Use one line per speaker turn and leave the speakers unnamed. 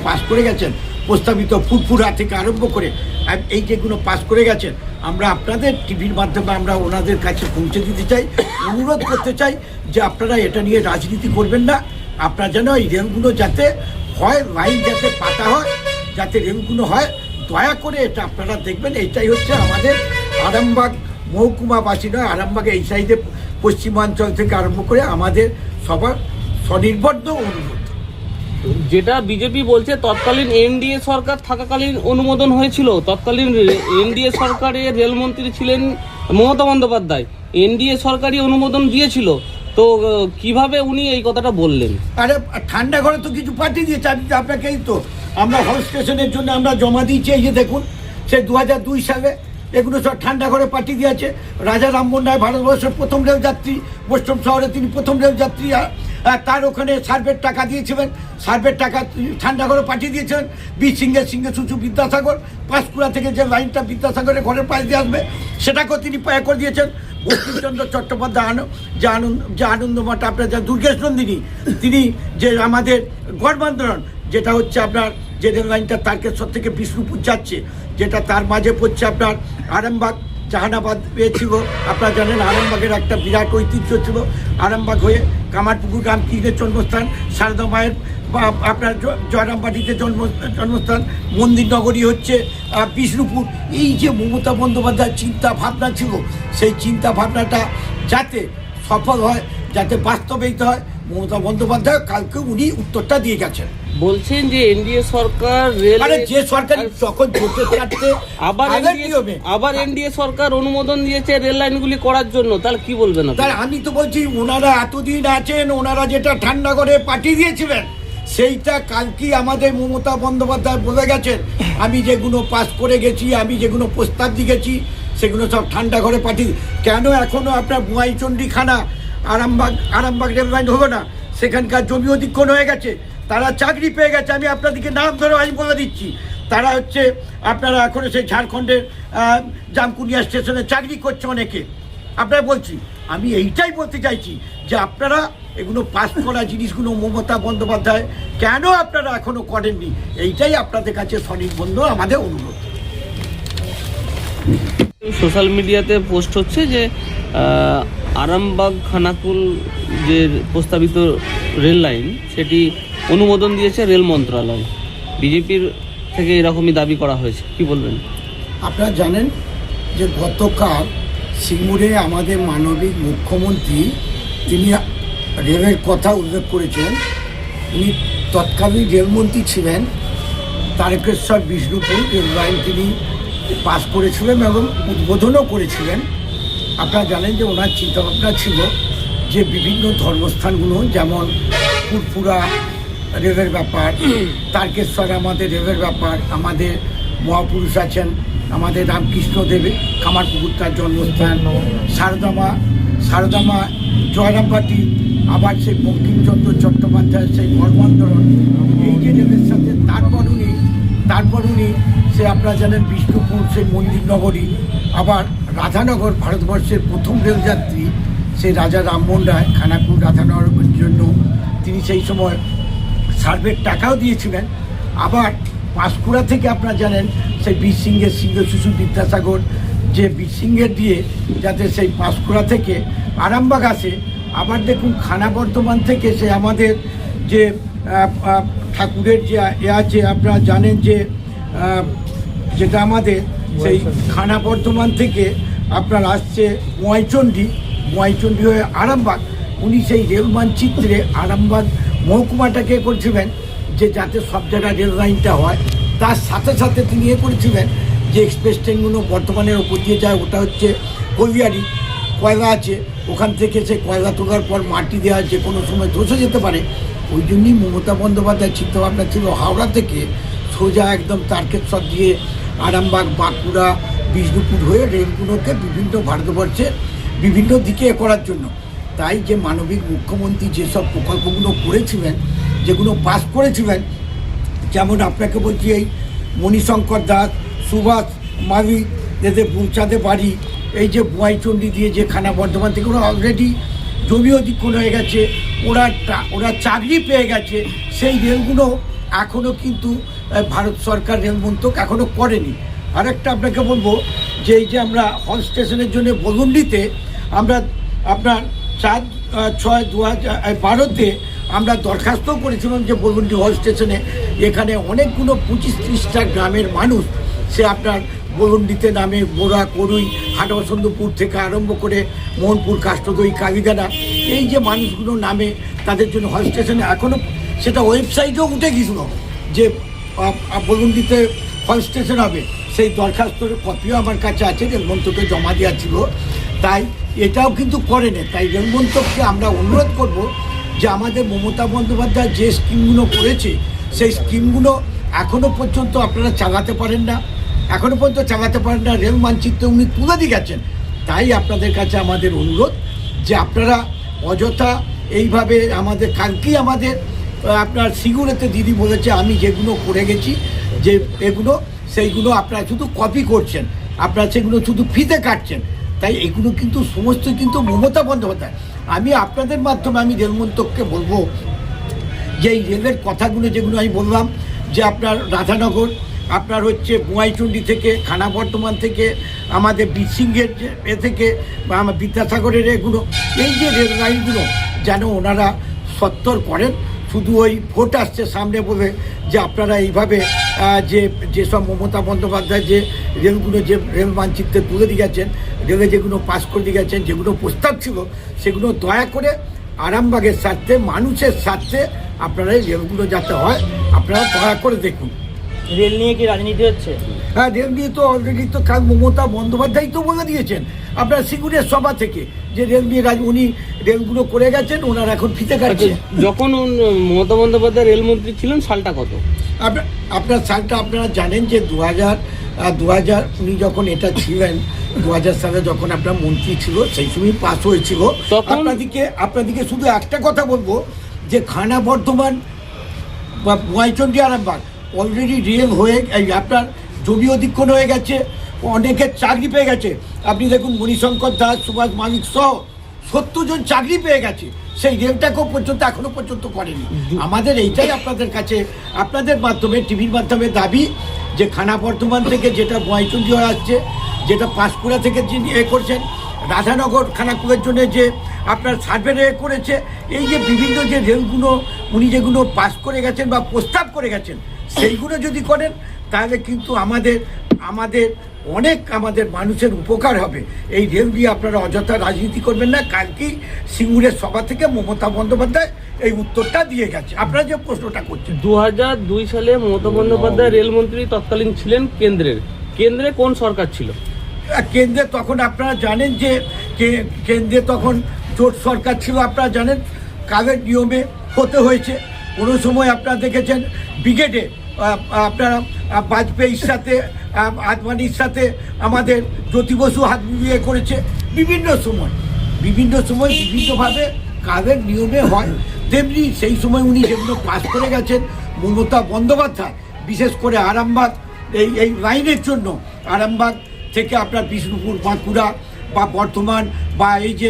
Pass করে গেছেন প্রস্তাবিত ফুরফুরা থেকে আরম্ভ করে এই যেগুলো পাস করে গেছেন, আমরা আপনাদের টিভির মাধ্যমে আমরা ওনাদের কাছে পৌঁছে দিতে চাই, অনুরোধ করতে চাই যে আপনারা এটা নিয়ে রাজনীতি করবেন না। আপনারা যেন এই রেলগুলো যাতে হয়, লাইন যাতে পাতা হয়, যাতে রেলগুলো হয়, দয়া করে এটা আপনারা দেখবেন। এইটাই হচ্ছে আমাদের আরামবাগ মহকুমাবাসী নয়, আরামবাগে এই সাইডে পশ্চিমাঞ্চল থেকে আরম্ভ করে আমাদের সবার স্বনির্বদ্ধ অনুরোধ।
যেটা বিজেপি বলছে তৎকালীন এনডিএ সরকার থাকাকালীন অনুমোদন হয়েছিল, তৎকালীন এনডিএ সরকারের রেলমন্ত্রী ছিলেন মমতা বন্দ্যোপাধ্যায়, এনডিএ সরকারই অনুমোদন দিয়েছিল, তো কিভাবে উনি এই কথাটা বললেন?
আরে ঠান্ডা ঘরে তো কিছু পাঠিয়ে দিয়েছে, আমি তো আপনাকেই তো আমরা হল স্টেশনের জন্য আমরা জমা দিয়েছি, এই যে দেখুন সে 2002 সালে এগুলো সব ঠান্ডা ঘরে পাঠিয়ে দিয়েছে। রাজা রামমোহন রায় ভারতবর্ষের প্রথম রেলযাত্রী, বৈষ্ণব শহরে তিনি প্রথম রেলযাত্রী, তার ওখানে সার্ভের টাকা দিয়েছিলেন, সার্ভের টাকা ঠান্ডা ঘরে পাঠিয়ে দিয়েছিলেন। সিংহে শিশু বিদ্যাসাগর পাঁশকুড়া থেকে যে লাইনটা বিদ্যাসাগরের ঘরের পাশ দিয়ে আসবে সেটাকেও তিনি করে দিয়েছেন। বঙ্কিমচন্দ্র চট্টোপাধ্যায় যে আনন্দমঠ আপনার যা দুর্গেশ নন্দিনী, তিনি যে আমাদের গড়বন্ধন যেটা হচ্ছে আপনার যে রেল লাইনটা তারকেশ্বর থেকে বিষ্ণুপুর যাচ্ছে, যেটা তার মাঝে পড়ছে আপনার আরামবাগ জাহানাবাদ পেয়েছিল। আপনারা জানেন আরামবাগের একটা বিরাট ঐতিহ্য ছিল, আরামবাগ হয়ে কামারপুকুর রামকৃষ্ণের জন্মস্থান, সারদা মায়ের বা আপনার জয়রামবাটিতে জন্মস্থান, মন্দির নগরী হচ্ছে বিষ্ণুপুর। এই যে মমতা বন্দ্যোপাধ্যায়ের চিন্তা ভাবনা ছিল, সেই চিন্তা ভাবনাটা যাতে সফল হয়, যাতে বাস্তবায়িত হয়, মমতা বন্দ্যোপাধ্যায় কালকে উনি উত্তরটা দিয়ে গেছেন।
বলছেন যে এনডিএ সরকার
যে সরকার যখন
আবার এনডিএ সরকার অনুমোদন দিয়েছে রেল লাইনগুলি করার জন্য, তাহলে কি বলবেন?
তাহলে আমি তো বলছি ওনারা এতদিন আছেন, ওনারা যেটা ঠান্ডা করে পাঠিয়ে দিয়েছিলেন সেইটা কালকে আমাদের মমতা বন্দ্যোপাধ্যায় বলে গেছেন, আমি যেগুলো পাস করে গেছি, আমি যেগুলো প্রস্তাব দিয়ে গেছি সেগুলো সব ঠান্ডা ঘরে পাঠিয়ে। কেন এখনো আপনার বুয়াইচন্ডীখানা আরামবাগ রেল লাইন হলো না? সেখানকার জমি অধিগ্রহণ হয়ে গেছে, তারা চাকরি পেয়ে গেছে। আমি আপনাদেরকে নাম ধরে আমি বলে দিচ্ছি, তারা হচ্ছে আপনারা এখন সেই ঝাড়খণ্ডের জামকুনিয়া স্টেশনে চাকরি করছে অনেকে। আপনারা বলছি, আমি এইটাই বলতে চাইছি যে আপনারা এগুলো পাস করা জিনিসগুলো মমতা বন্দ্যোপাধ্যায় কেন আপনারা এখনো করেননি, এইটাই আপনাদের কাছে স্বনির্বন্ধ আমাদের অনুরোধ।
সোশ্যাল মিডিয়াতে পোস্ট হচ্ছে যে আরামবাগ খানাকুল যে প্রস্তাবিত রেল লাইন সেটি অনুমোদন দিয়েছে রেল মন্ত্রণালয়, বিজেপির থেকে এরকমই দাবি করা হয়েছে, কি বলবেন?
আপনারা জানেন যে গতকাল সিঙ্গুরে আমাদের মাননীয় মুখ্যমন্ত্রী তিনি রেলের কথা উল্লেখ করেছেন। উনি তৎকালীন রেলমন্ত্রী ছিলেন, তারকেশ্বর বিষ্ণুপুর রেল লাইন তিনি পাস করেছিলেন এবং উদ্বোধনও করেছিলেন। আপনারা জানেন যে ওনার চিন্তাভাবনা ছিল যে বিভিন্ন ধর্মস্থানগুলো যেমন ফুরফুরা রেলের ব্যাপার, তারকেশ্বর আমাদের রেলের ব্যাপার, আমাদের মহাপুরুষ আছেন আমাদের রামকৃষ্ণদেব কামারপুকুর তার জন্মস্থান, সারদামা জয়রামবাটি, আবার সেই বঙ্কিমচন্দ্র চট্টোপাধ্যায়ের সেই ধর্মান্তরণ, এই যে রেলের সাথে তারপর উনি সে আপনারা জানেন বিষ্ণুপুর সেই মন্দির নগরী, আবার রাধানগর ভারতবর্ষের প্রথম রেলযাত্রী সেই রাজা রামমোহন রায় খানাকুল রাধানগরের জন্য তিনি সেই সময় সার্ভের টাকাও দিয়েছিলেন। আবার পাঁশকুড়া থেকে আপনারা জানেন সেই বীরসিংহের শিশু বিদ্যাসাগর যে বীরসিংহের দিয়ে যাতে সেই পাঁশকুড়া থেকে আরামবাগ আসে। আবার দেখুন খানা বর্ধমান থেকে সে আমাদের যে ঠাকুরের যে আছে আপনারা জানেন যে যেটা আমাদের সেই খানা বর্ধমান থেকে আপনার আসছে ময়চণ্ডী হয়ে আরামবাগ। উনি সেই রেল মানচিত্রে আরামবাগ মহকুমাটাকে করেছিলেন যে যাতে সব জায়গায় রেল লাইনটা হয়, তার সাথে সাথে তিনি করেছিলেন যে এক্সপ্রেস ট্রেনগুলো বর্তমানের ওপর দিয়ে যায় ওটা হচ্ছে কলিয়ারি, কয়লা আছে, ওখান থেকে সে কয়লা তোলার পর মাটি দেওয়া যে কোনো সময় ধসে যেতে পারে। ওই জন্যই মমতা বন্দ্যোপাধ্যায়ের চিন্তাভাবনা ছিল হাওড়া থেকে সোজা একদম তারকেশ্বর দিয়ে আরামবাগ, বাঁকুড়া, বিষ্ণুপুর হয়ে রেলগুলোকে বিভিন্ন ভারতবর্ষে বিভিন্ন দিকে করার জন্য। তাই যে মানবিক মুখ্যমন্ত্রী যেসব প্রকল্পগুলো করেছিলেন, যেগুলো পাস করেছিলেন, যেমন আপনাকে বলছি এই মণিশঙ্কর দাস, সুভাষ মালিক, এদের বুলচাঁদে বাড়ি, এই যে বোয়াইচন্ডী দিয়ে যে খানা বর্ধমান থেকে ওরা অলরেডি জমি অধিগ্রহণ হয়ে গেছে, ওরা চাকরি পেয়ে গেছে। সেই রেলগুলো এখনও কিন্তু ভারত সরকার রেল মন্ত্রক এখনও করেনি। আরেকটা আপনাকে বলবো যে এই যে আমরা হল স্টেশনের জন্য বলুন্ডিতে আমরা আপনার 4/6/2012-তে আমরা দরখাস্তও করেছিলাম যে বলুন্ডি হল স্টেশনে এখানে অনেকগুলো 25-30টা গ্রামের মানুষ সে আপনার বলুন্ডিতে নামে বোরা, করুই, হাটবসন্তপুর থেকে আরম্ভ করে মোহনপুর, কাষ্টদই, কালীদানা, এই যে মানুষগুলো নামে তাদের জন্য হল স্টেশনে এখনও সেটা ওয়েবসাইটেও উঠে গিয়েছিল যে বলুন্ডিতে হল স্টেশন হবে। সেই দরখাস্তর কপিও আমার কাছে আছে, রেলমন্ত্রকে জমা দেওয়া ছিল। তাই এটাও কিন্তু করেনি। তাই রেলমন্ত্রককে আমরা অনুরোধ করব যে আমাদের মমতা বন্দ্যোপাধ্যায় যে স্কিমগুলো করেছে সেই স্কিমগুলো এখনও পর্যন্ত আপনারা চালাতে পারেন না, রেল মানচিত্রে উনি তুলে দিয়ে গেছেন। তাই আপনাদের কাছে আমাদের অনুরোধ যে আপনারা অযথা এইভাবে আমাদের কালকেই আমাদের আপনার সিগুড়েতে দিদি বলেছে আমি যেগুলো করে গেছি যে এগুলো সেইগুলো আপনারা শুধু কপি করছেন, আপনারা সেগুলো শুধু ফিতে কাটছেন। তাই এগুলো কিন্তু সমস্ত কিন্তু মমতা বন্দ্যোপাধ্যায়। আমি আপনাদের মাধ্যমে আমি রেলমন্ত্রককে বলবো যে এই রেলের কথাগুলো যেগুলো আমি বললাম যে আপনার রাধানগর, আপনার হচ্ছে বোয়াইচন্ডী থেকে, খানা বর্ধমান থেকে, আমাদের বীরসিংহের এ থেকে বা আমার বিদ্যাসাগরের এগুলো, এই যে রেল লাইনগুলো যেন ওনারা সত্তর করেন। শুধু ওই ভোট আসছে সামনে বলে যে আপনারা এইভাবে যেসব মমতা বন্দ্যোপাধ্যায় যে রেলগুলো যে রেল মানচিত্রে তুলে দিয়ে গেছেন, রেলে যেগুলো পাস করে দিয়ে গেছেন, যেগুলো প্রস্তাব ছিল সেগুলো দয়া করে আরামবাগের স্বার্থে, মানুষের স্বার্থে আপনারা এই রেলগুলো যাতে হয় আপনারা দয়া করে দেখুন।
রেল নিয়ে কি রাজনীতি হচ্ছে?
হ্যাঁ, রেল নিয়ে তো অলরেডি তো কাল মমতা বন্দ্যোপাধ্যায় তো বলে দিয়েছেন আপনার সিঙ্গুরের সভা থেকে যে রেল নিয়ে উনি রেলগুলো করে গেছেন, ওনার এখন ফিতে কাটছে।
যখন মমতা বন্দ্যোপাধ্যায় রেলমন্ত্রী ছিলেন সালটা কত?
আপনার সালটা আপনারা জানেন যে 2000 উনি যখন এটা ছিলেন 2000 সালে যখন আপনার মন্ত্রী ছিল সেই সময় পাস হয়েছিল। আপনাদেরকে শুধু একটা কথা বলবো যে খানা বর্ধমান বা বোয়াইচন্ডী আরামবাগ অলরেডি রেল হয়ে আপনার জমি অধিগ্রহণ হয়ে গেছে, অনেকের চাকরি পেয়ে গেছে। আপনি দেখুন মণিশঙ্কর দাস, সুভাষ মালিক সহ 70 জন চাকরি পেয়ে গেছে। সেই রেলটাকেও পর্যন্ত এখনো পর্যন্ত করেনি। আমাদের এইটাই আপনাদের কাছে আপনাদের মাধ্যমে টিভির মাধ্যমে দাবি যে খানা বর্ধমান থেকে যেটা বোয়াইচন্ডী হয়ে আসছে, যেটা পাঁশকুড়া থেকে যিনি করছেন, রাধানগর খানাকুলের জন্য যে আপনার সার্ভে করেছে, এই যে বিভিন্ন যে রেলগুলো উনি যেগুলো পাস করে গেছেন বা প্রস্তাব করে গেছেন সেইগুলো যদি করেন তাহলে কিন্তু আমাদের অনেক মানুষের উপকার হবে। এই রেল দিয়ে আপনারা অযথা রাজনীতি করবেন না। কালকেই সিঙ্গুরের সভা থেকে মমতা বন্দ্যোপাধ্যায় এই উত্তরটা দিয়ে গেছে আপনারা যে প্রশ্নটা করছেন।
2002 সালে মমতা বন্দ্যোপাধ্যায় রেলমন্ত্রী তৎকালীন ছিলেন কেন্দ্রে কোন সরকার ছিল?
কেন্দ্রে তখন আপনারা জানেন যে কেন্দ্রে তখন জোট সরকার ছিল। আপনারা জানেন কাগজ নিয়মে হতে হয়েছে। কোনো সময় আপনারা দেখেছেন ব্রিগেডে আপনারা বাজপেয়ীর সাথে, আদবানির সাথে আমাদের জ্যোতি বসু হাত মিলিয়ে করেছে। বিভিন্ন সময় বিভিন্নভাবে কাগজ নিয়মে হয়। তেমনি সেই সময় উনি যেগুলো পাস করে গেছেন মমতা বন্দ্যোপাধ্যায়, বিশেষ করে আরামবাগ এই লাইনের জন্য, আরামবাগ থেকে আপনার বিষ্ণুপুর, বাঁকুড়া বা বর্ধমান বা এই যে